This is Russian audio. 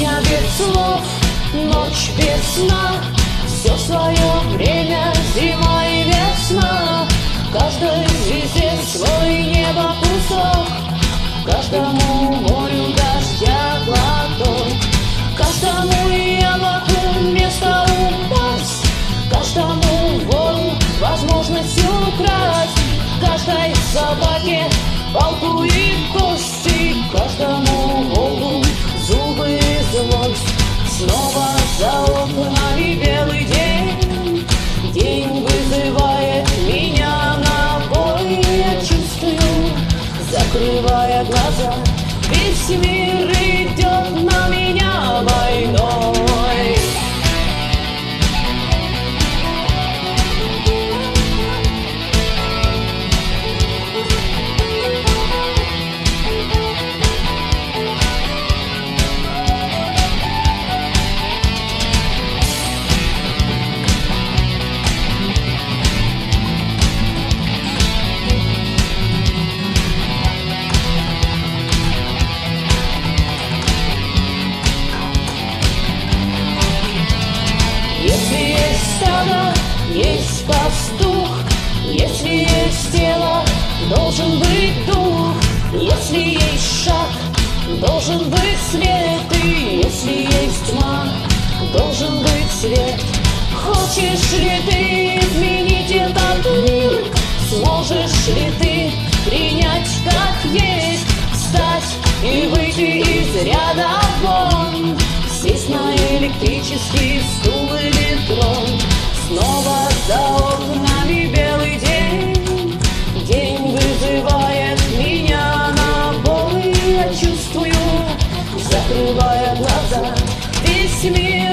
Песня без слов, ночь без сна, все свое время, зима и весна. Каждой звезде свой небо кусок, каждому морю дождя глоток, каждому яблоку место упасть, каждому вору возможность украсть, каждой собаке палку и кости, каждому волку зубы и злость. Снова за окнами белый день, день вызывает меня на бой. Я чувствую, закрывая глаза, весь мир идет на меня войной. Если есть стадо, есть пастух, если есть тело, должен быть дух, если есть шаг, должен быть свет, и если есть тьма, должен быть свет. Хочешь ли ты изменить этот мир? Сможешь ли ты принять как есть? Встать и выйти из ряда вон, сесть на электрический стул или трон. Снова за окнами белый день, день вызывает меня на бой. Я чувствую, закрывая глаза, весь мир